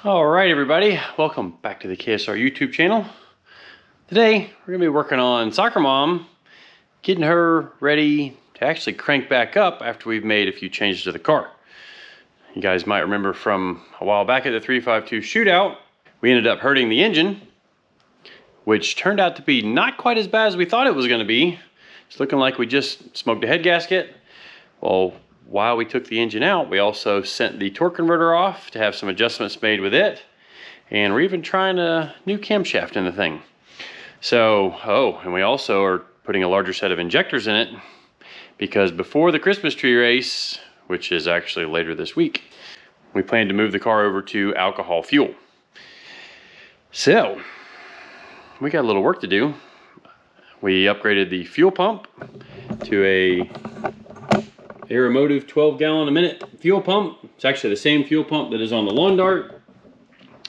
All right, everybody, welcome back to the KSR YouTube channel. Today, we're gonna be working on Soccer Mom, getting her ready to actually crank back up after we've made a few changes to the car. You guys might remember from a while back at the 352 shootout, we ended up hurting the engine, which turned out to be not quite as bad as we thought it was gonna be. It's looking like we just smoked a head gasket. Well, while we took the engine out, we also sent the torque converter off to have some adjustments made with it. And we're even trying a new camshaft in the thing. So, and we also are putting a larger set of injectors in it because before the Christmas tree race, which is actually later this week, we plan to move the car over to alcohol fuel. So, we got a little work to do. We upgraded the fuel pump to a Aeromotive 12-gallon a minute fuel pump. It's actually the same fuel pump that is on the Lawn Dart,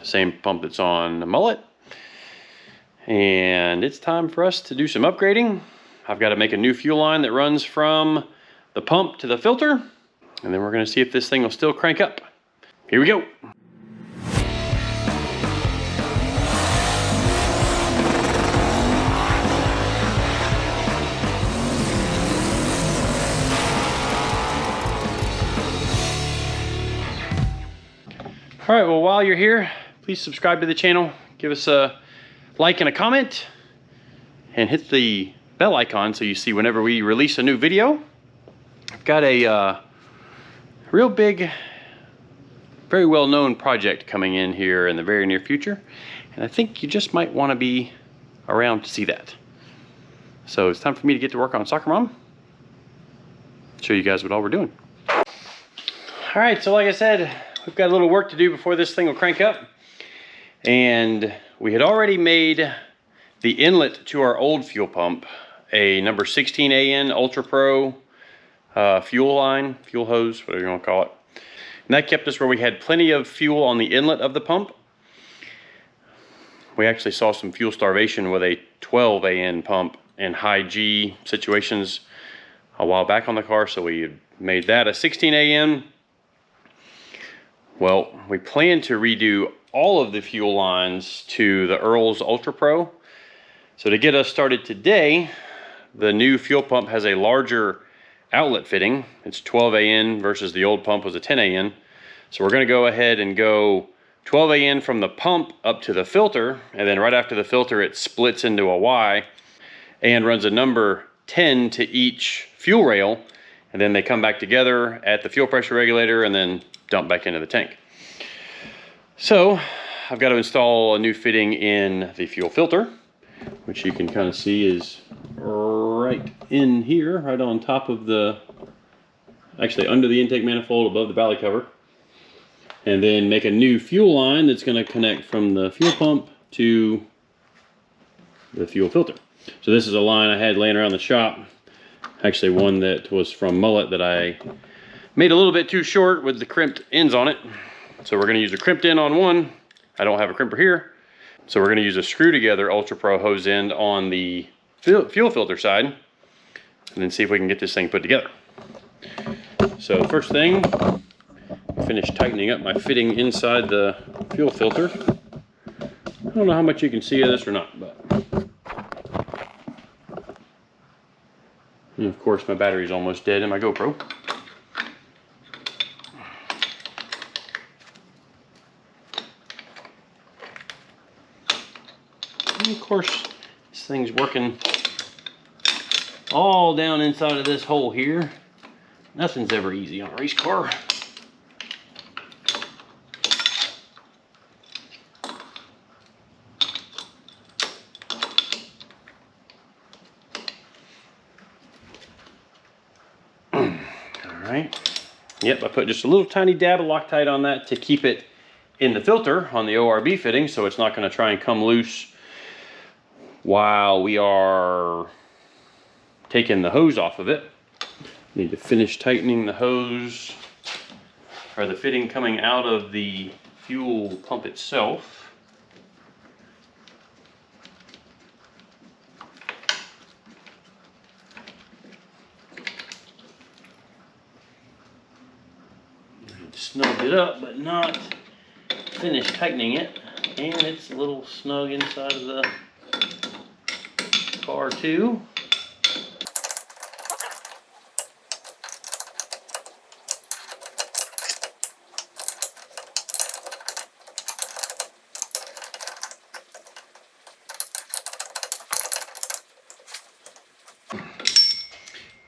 same pump that's on the Mullet. And it's time for us to do some upgrading. I've got to make a new fuel line that runs from the pump to the filter, and then we're going to see if this thing will still crank up. Here we go. All right, well, while you're here, please subscribe to the channel, give us a like and a comment, and hit the bell icon so you see whenever we release a new video. I've got a real big, very well-known project coming in here in the very near future, and I think you just might want to be around to see that. So it's time for me to get to work on Soccer Mom. Show you guys what all we're doing. All right, so like I said, we've got a little work to do before this thing will crank up. And we had already made the inlet to our old fuel pump a number 16 AN Ultra Pro fuel line, fuel hose, whatever you want to call it. And that kept us where we had plenty of fuel on the inlet of the pump. We actually saw some fuel starvation with a 12 AN pump in high G situations a while back on the car, so we made that a 16 AN. Well, we plan to redo all of the fuel lines to the Earls Ultra Pro. So to get us started today, the new fuel pump has a larger outlet fitting. It's 12 AN versus the old pump was a 10 AN. So we're going to go ahead and go 12 AN from the pump up to the filter, and then right after the filter it splits into a Y and runs a number 10 to each fuel rail, and then they come back together at the fuel pressure regulator and then dump back into the tank. So I've got to install a new fitting in the fuel filter, which you can kind of see is right in here, right on top of the, actually under the intake manifold above the valley cover. And then make a new fuel line that's going to connect from the fuel pump to the fuel filter. So this is a line I had laying around the shop, actually one that was from Mullet that I made a little bit too short with the crimped ends on it. So we're going to use a crimped end on one. I don't have a crimper here. So we're going to use a screw together Ultra Pro hose end on the fuel filter side, and then see if we can get this thing put together. So first thing, finish tightening up my fitting inside the fuel filter. I don't know how much you can see of this or not, but. And of course my battery's almost dead in my GoPro. And of course, this thing's working all down inside of this hole here. Nothing's ever easy on a race car. Alright. Yep, I put just a little tiny dab of Loctite on that to keep it in the filter on the ORB fitting, so it's not going to try and come loose while we are taking the hose off of it. Need to finish tightening the hose, or the fitting coming out of the fuel pump itself. Snugged it up, but not finished tightening it, and it's a little snug inside of the car too.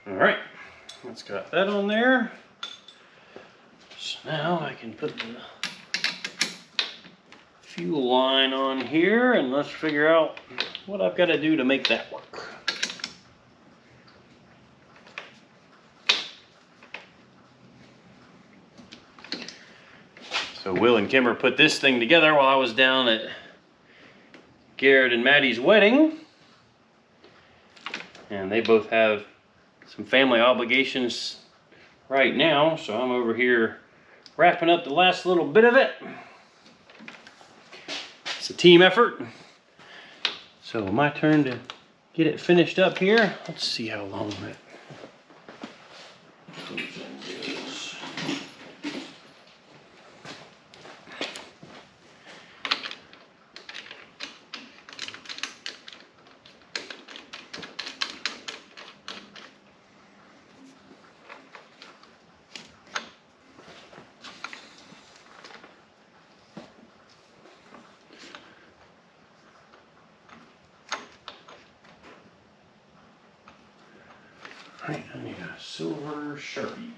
All right, that's got that on there. So now I can put the fuel line on here, and let's figure out what I've got to do to make that work. So Will and Kimmer put this thing together while I was down at Garrett and Maddie's wedding. And they both have some family obligations right now, so I'm over here wrapping up the last little bit of it. It's a team effort. So my turn to get it finished up here. Let's see how long that is. All right, I need a silver Sharpie.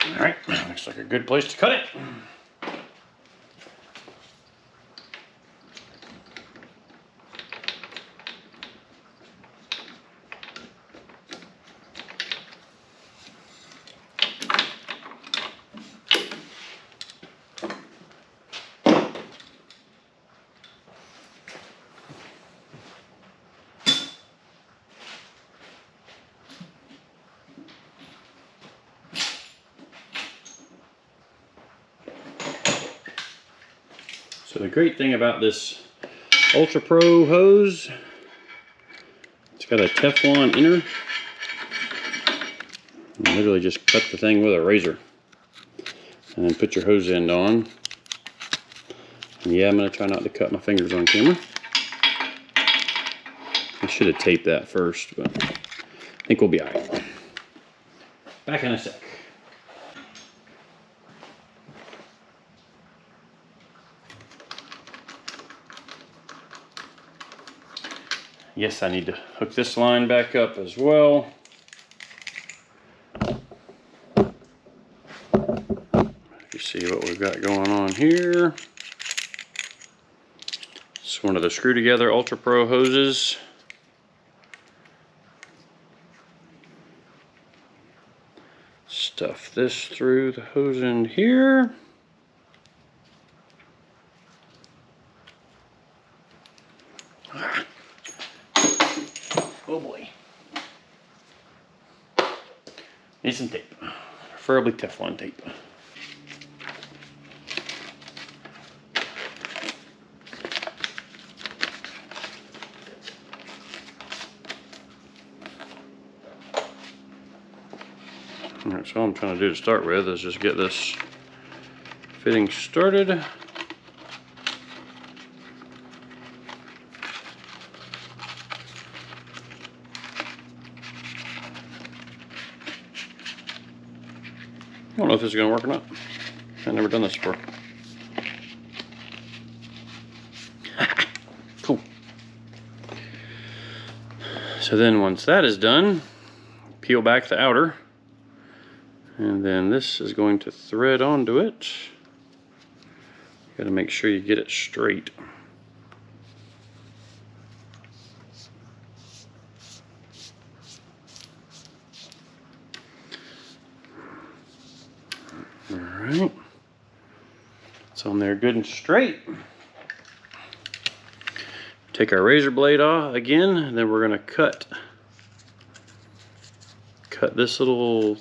All right, looks like a good place to cut it. So the great thing about this Ultra Pro hose, it's got a Teflon inner. You literally just cut the thing with a razor and then put your hose end on. And yeah, I'm going to try not to cut my fingers on camera. I should have taped that first, but I think we'll be all right. Back in a sec. Yes, I need to hook this line back up as well. You see what we've got going on here. It's one of the screw together Ultra Pro hoses. Stuff this through the hose end here. Oh boy. Need some tape, preferably Teflon tape. Alright, so all I'm trying to do to start with is just get this fitting started. I don't know if this is going to work or not. I've never done this before. Cool. So then once that is done, peel back the outer. And then this is going to thread onto it. You got to make sure you get it straight. Alright, it's on there good and straight. Take our razor blade off again, and then we're going to cut this little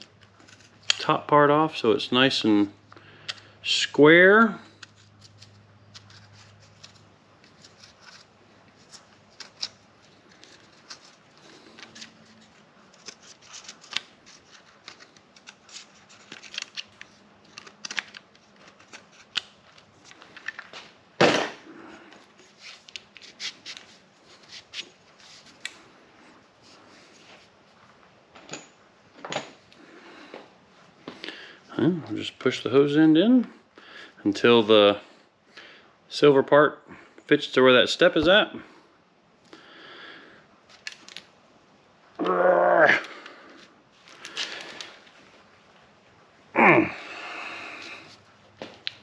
top part off so it's nice and square. I'll just push the hose end in until the silver part fits to where that step is at.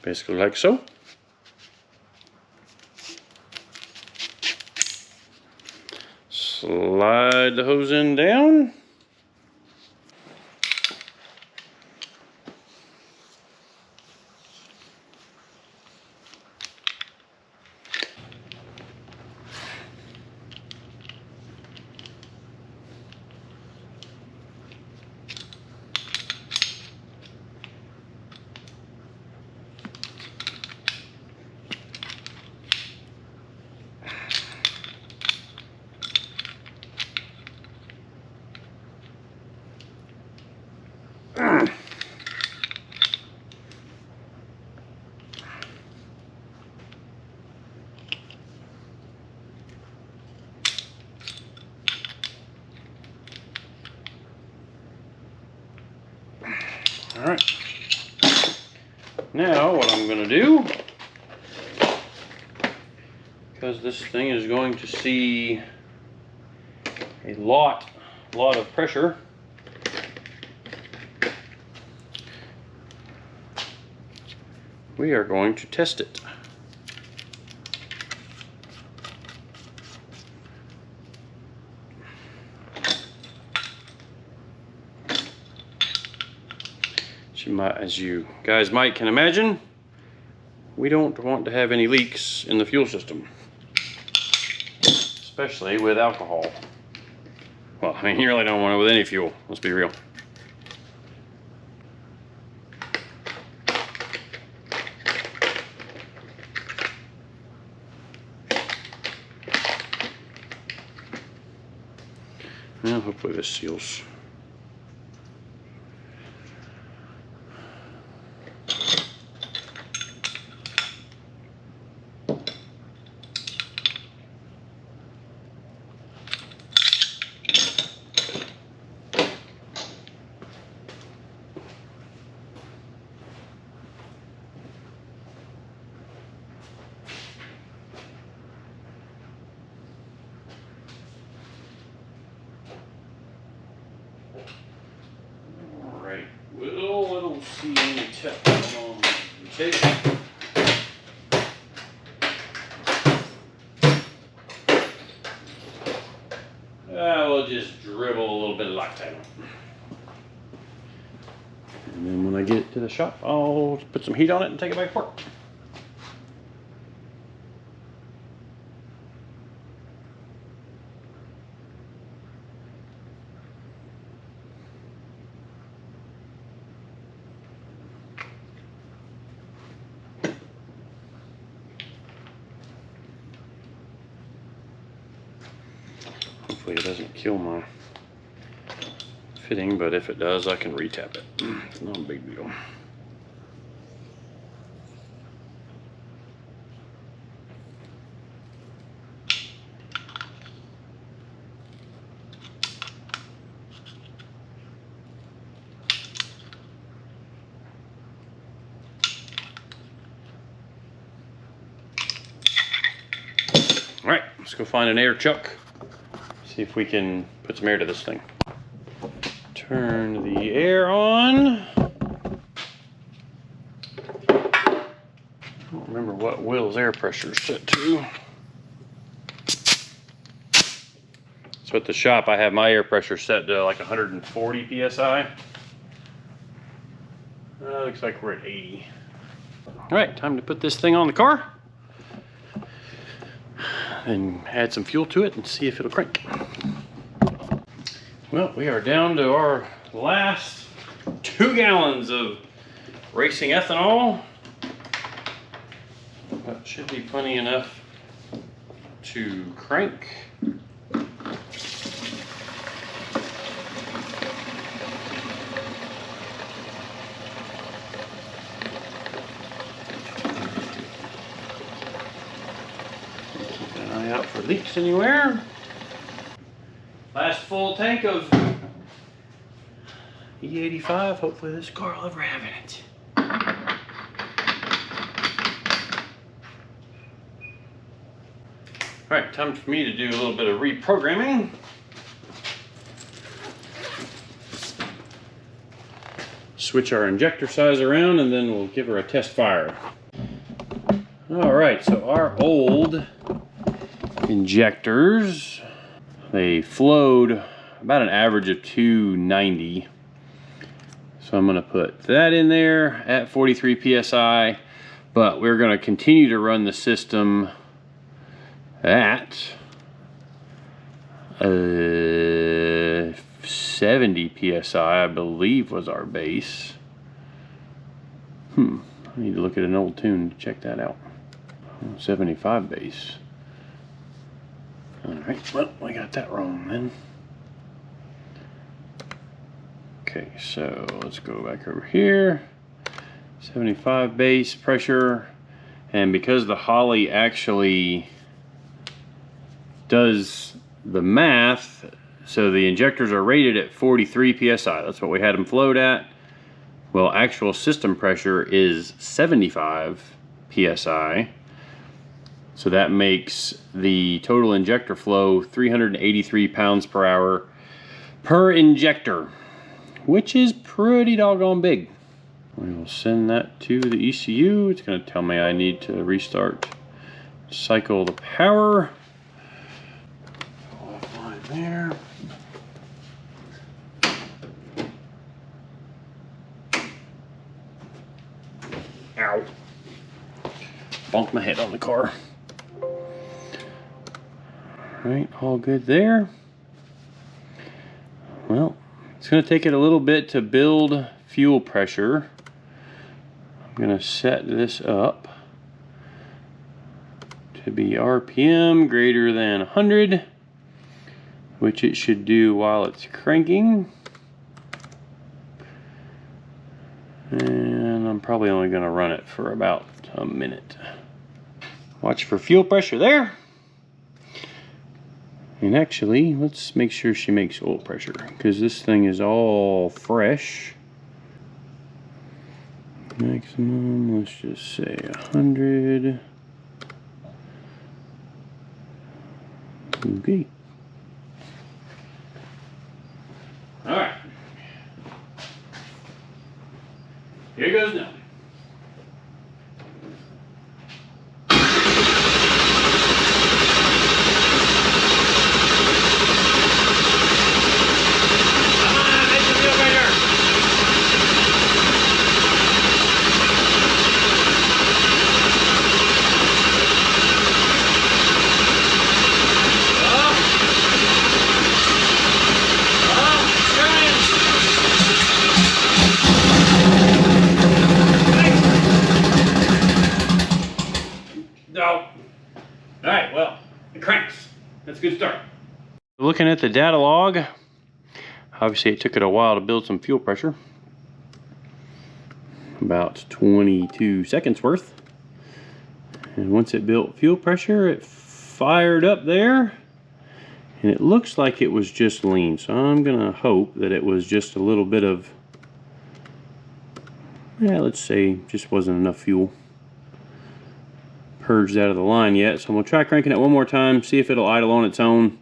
Basically like so. Slide the hose end down. All right, now what I'm going to do, because this thing is going to see a lot of pressure, we are going to test it. As you guys might can imagine, we don't want to have any leaks in the fuel system, especially with alcohol. Well, I mean, you really don't want it with any fuel, let's be real. Well, hopefully this seals. We'll see any tip on the table. We'll just dribble a little bit of Loctite. And then when I get it to the shop, I'll put some heat on it and take it back to work. Hopefully it doesn't kill my fitting, but if it does, I can retap it. It's not a big deal. All right, let's go find an air chuck. See if we can put some air to this thing. Turn the air on. I don't remember what Will's air pressure is set to. So at the shop, I have my air pressure set to like 140 PSI. Looks like we're at 80. All right, time to put this thing on the car and add some fuel to it and see if it'll crank. Well, we are down to our last 2 2 gallons of racing ethanol. That should be plenty enough to crank. Keep an eye out for leaks anywhere. Last full tank of E85. Hopefully this car will ever have in it. All right, time for me to do a little bit of reprogramming. Switch our injector size around and then we'll give her a test fire. All right, so our old injectors, they flowed about an average of 290. So I'm gonna put that in there at 43 PSI, but we're gonna continue to run the system at 70 PSI, I believe was our base. I need to look at an old tune to check that out. 75 base. All right, well, I got that wrong then. Okay, so let's go back over here. 75 base pressure, and because the Holley actually does the math, so the injectors are rated at 43 PSI. That's what we had them flowed at. Well, actual system pressure is 75 PSI. So that makes the total injector flow 383 pounds per hour per injector, which is pretty doggone big. We will send that to the ECU. It's going to tell me I need to restart, cycle the power. Offline there. Ow. Bonked my head on the car. Right, all good there. Well, it's going to take it a little bit to build fuel pressure. I'm going to set this up to be RPM greater than 100, which it should do while it's cranking. And I'm probably only going to run it for about a minute. Watch for fuel pressure there. And actually, let's make sure she makes oil pressure, because this thing is all fresh. Maximum, let's just say 100. Okay. All right. Here goes nothing. No. Alright, well, it cranks. That's a good start. Looking at the data log, obviously it took it a while to build some fuel pressure. About 22 seconds worth. And once it built fuel pressure, it fired up there. And it looks like it was just lean. So I'm gonna hope that it was just a little bit of, yeah, let's say just wasn't enough fuel purged out of the line yet. So I'm gonna try cranking it one more time, see if it'll idle on its own,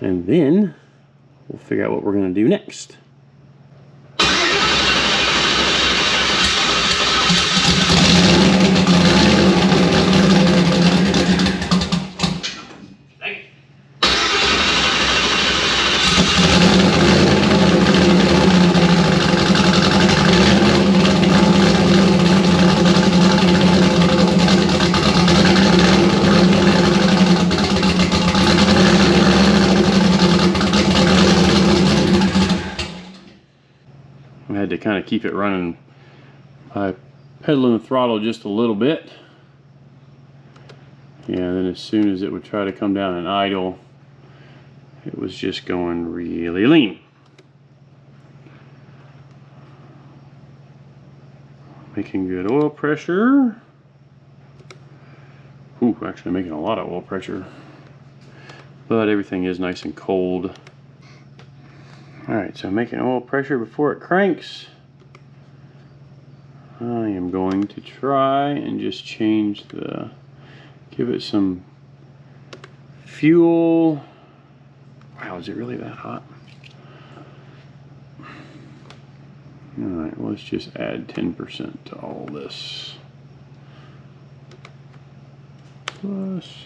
and then we'll figure out what we're gonna do next. I had to kind of keep it running by pedaling the throttle just a little bit. Yeah, then as soon as it would try to come down and idle, it was just going really lean. Making good oil pressure. Ooh, actually making a lot of oil pressure. But everything is nice and cold. Alright, so making oil pressure before it cranks. I am going to try and just change give it some fuel. Wow, is it really that hot? Alright, let's just add 10% to all this. Plus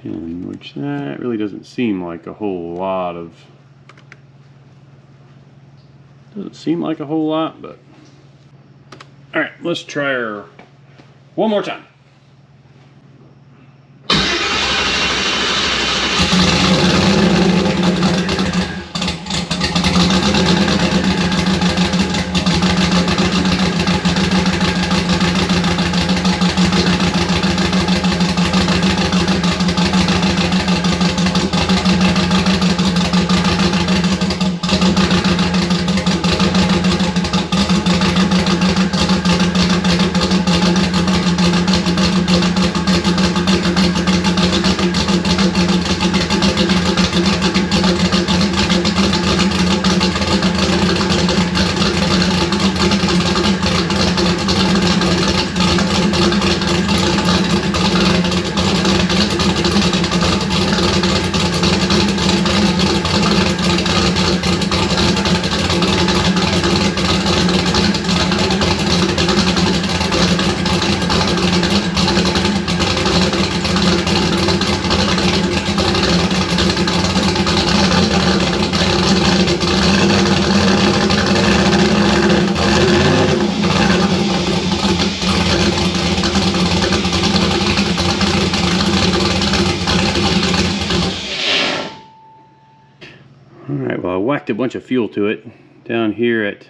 10, which that really doesn't seem like a whole lot of... Doesn't seem like a whole lot, but... Alright, let's try her one more time. Alright, well I whacked a bunch of fuel to it down here at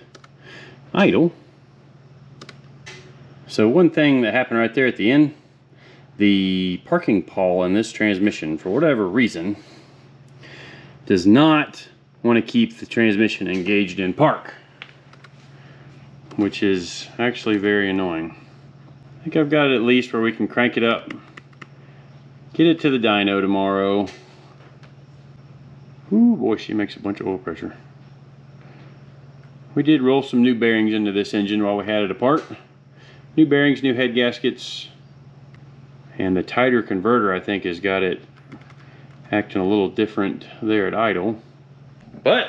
idle. So one thing that happened right there at the end, the parking pawl in this transmission, for whatever reason, does not want to keep the transmission engaged in park, which is actually very annoying. I think I've got it at least where we can crank it up, get it to the dyno tomorrow. Ooh boy, she makes a bunch of oil pressure. We did roll some new bearings into this engine while we had it apart. New bearings, new head gaskets, and the tighter converter I think has got it acting a little different there at idle. But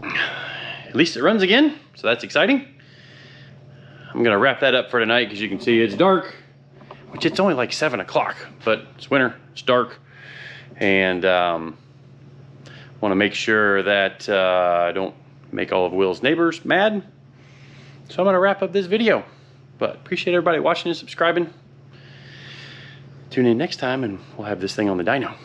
at least it runs again, so that's exciting. I'm gonna wrap that up for tonight because you can see it's dark, which it's only like 7 o'clock, but it's winter, it's dark, and want to make sure that I don't make all of Will's neighbors mad. So I'm going to wrap up this video. But appreciate everybody watching and subscribing. Tune in next time and we'll have this thing on the dyno.